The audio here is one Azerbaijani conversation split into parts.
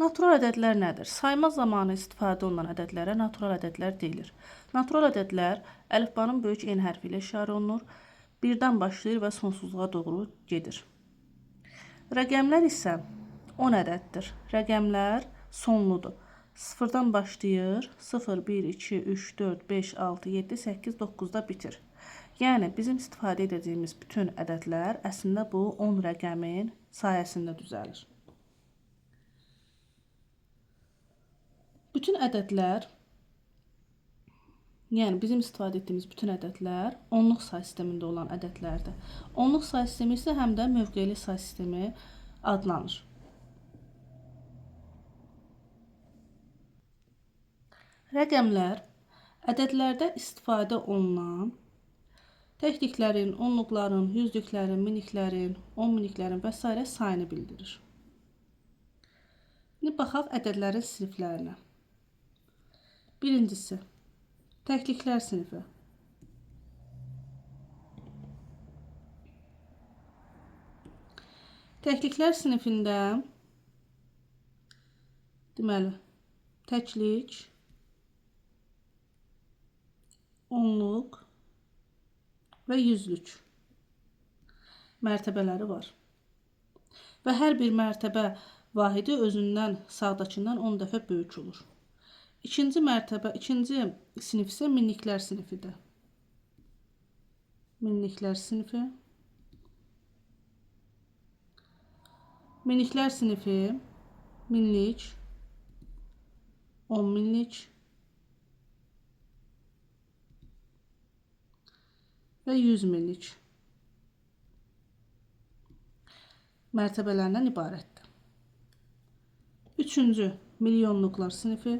Natural ədədlər nədir? Sayma zamanı istifadə olunan ədədlərə natural ədədlər deyilir. Natural ədədlər əlifbanın böyük N hərfi ilə işarə olunur. Birdən başlayır və sonsuzluğa doğru gedir. Rəqəmlər isə 10 ədəddir. Rəqəmlər sonludur. Sıfırdan başlayır, 0, 1, 2, 3, 4, 5, 6, 7, 8, 9-da bitir. Yəni, bizim istifadə edəcəyimiz bütün ədədlər əslində bu 10 rəqəmin sayəsində düzəlir. Bütün ədədlər, yəni bizim istifadə etdiyimiz bütün ədədlər onluq say sistemində olan ədədlərdir. Onluq say sistemi isə həm də mövqeyli say sistemi adlanır. Rəqəmlər ədədlərdə istifadə olunan təkliklərin, onluqların, yüzlüklərin, miniklərin, 10 miniklərin və s. sayını bildirir. İndi baxaq ədədlərin siniflərinə. Birincisi, təkliklər sinifi. Təkliklər sinifində deməli, təklik, onluq və yüzlük mərtəbələri var. Və hər bir mərtəbə vahidi özündən sağdakından 10 dəfə böyük olur. İkinci sinif isə minliklər sinifidir. Minliklər sinifi. Miniklər sinifi, minlik, 10 minlik və 100 minlik mərtəbələrindən ibarətdir. Üçüncü, milyonluqlar sinifi.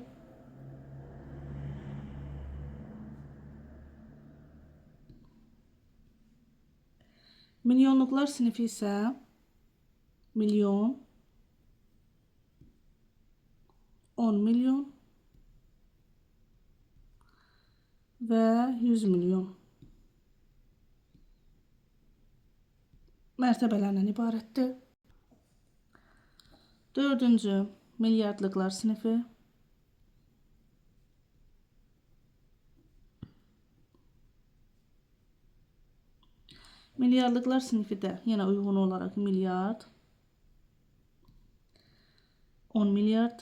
Milyonluqlar sinifi isə milyon, 10 milyon və 100 milyon mərtəbələrindən ibarətdir. Dördüncü, milyardlıqlar sinifi. Milyardlıqlar sinifi də yenə uyğun olaraq milyard, 10 milyard,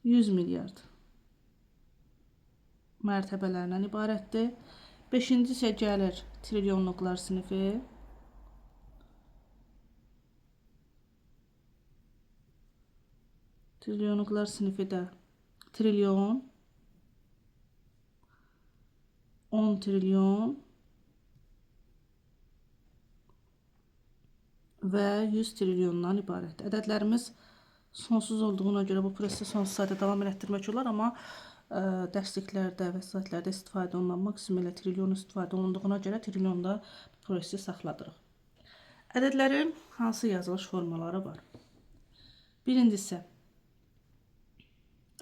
100 milyard mərtəbələrindən ibarətdir. Beşinci isə gəlir trilyonluqlar sinifi. Trilyonluqlar sinifi də trilyon, 10 trilyon və 100 trilyondan ibarətdir. Ədədlərimiz sonsuz olduğuna görə bu prosesi sonsuz sayda davam etdirmək olar, amma dərsliklərdə və saatlərdə istifadə olunan maksimum ilə trilyon istifadə olunduğuna görə trilyonda prosesi saxladırıq. Ədədlərin hansı yazılış formaları var? Birincisi,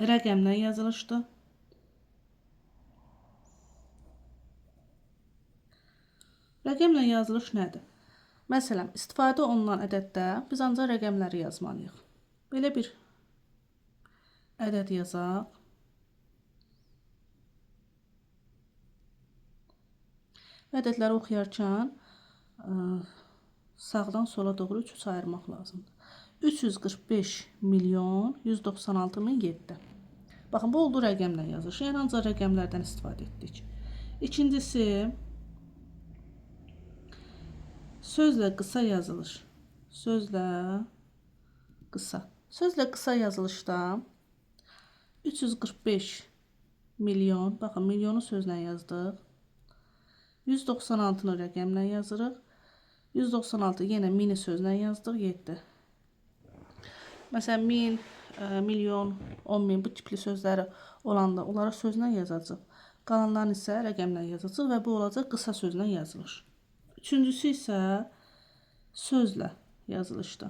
rəqəmlə yazılışdır. Rəqəmlə yazılış nədir? Məsələn, istifadə olunan ədəddə biz ancaq rəqəmləri yazmalıyıq. Belə bir ədəd yazaq. Ədədləri oxuyarkən sağdan sola doğru 3 ayırmaq lazımdır. 345 milyon 196 min 7. Baxın, bu oldu rəqəmlə yazılış. Yəni ancaq rəqəmlərdən istifadə etdik. İkincisi, sözlə qısa yazılış. Sözlə qısa. Sözlə qısa yazılışda 345 milyon, baxın, milyonu sözlə yazdıq. 196-nı rəqəmlə yazırıq. 196 yenə mini sözlə yazdıq, 7. Məsələn, 1000, milyon, 10 min bu tipli sözləri olanda onları sözlə yazacaq. Qalanlarını isə rəqəmlə yazacaq və bu olacaq qısa sözlə yazılış. Üçüncüsü isə sözlə yazılışda.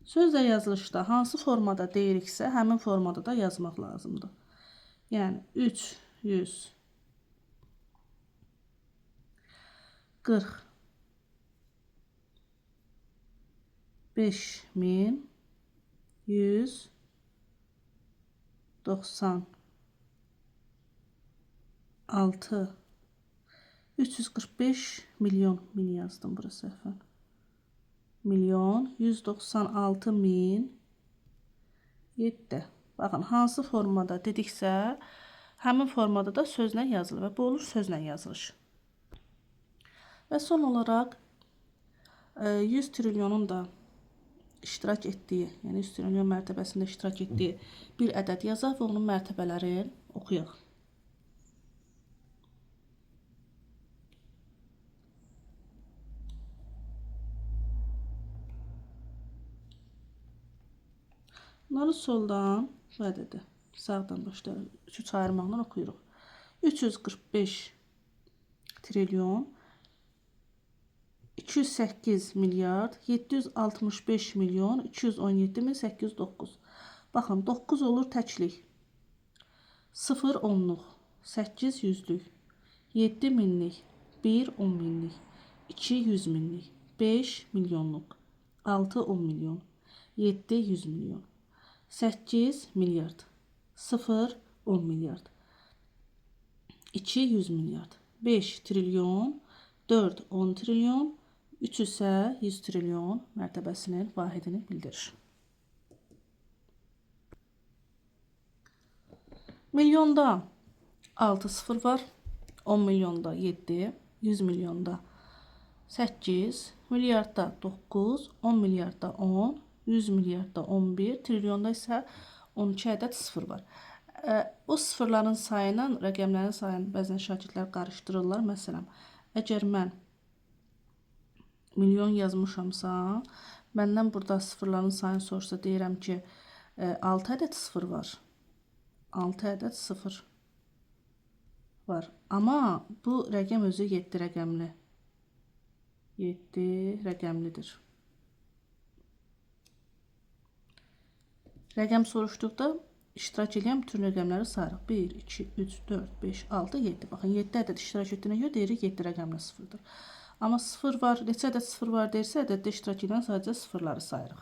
Sözlə yazılışda hansı formada deyiriksə, həmin formada da yazmaq lazımdır. Yəni 340 5196 345 milyon yazdım bura səhvən. Milyon 196 min 7. Baxın, hansı formada dediksə, həmin formada da sözlə yazılır və bu olur sözlə yazılış. Və son olaraq 100 trilyonun da iştirak etdiyi, yəni 100 trilyon mərtəbəsində iştirak etdiyi bir ədəd yazaq və onun mərtəbələrini oxuyaq. Bunları soldan bu ədədi sağdan başlayaraq 3 ayırmaqla oxuyuruq. 345 trilyon 208 milyard 765 milyon 217 min 809. Baxın, 9 olur təklik. 0 onluq, 8 yüzlük, 7 minlik, 1 10 minlik, 2 100 minlik, 5 milyonluq, 6 10 milyon, 7 100 milyon, 8 milyard, 0 10 milyard, 2 100 milyard, 5 trilyon, 4 10 trilyon, 3 isə 100 trilyon mərtəbəsinin vahidini bildirir. Milyonda 6 sıfır var, 10 milyonda 7, 100 milyonda 8, milyardda 9, 10 milyardda 10, 100 milyardda 11, trilyonda isə 12 ədəd sıfır var. O sıfırların sayıyla rəqəmlərin sayını bəzən şagirdlər qarışdırırlar. Məsələn, əgər mən milyon yazmışamsa, məndən burada sıfırların sayını sorsa deyirəm ki, 6 ədəd sıfır var. 6 ədəd sıfır var. Amma bu rəqəm özü 7 rəqəmli. 7 rəqəmlidir. Rəqəm soruşduqda iştirak edən bütün rəqəmləri sayırıq. 1, 2, 3, 4, 5, 6, 7. Baxın, 7 ədəd iştirak etdiyinə görə deyirik 7 rəqəmli sıfırdır. Amma sıfır var, neçə ədəd sıfır var deyirsə, ədəddə iştirak edən sadəcə sıfırları sayırıq.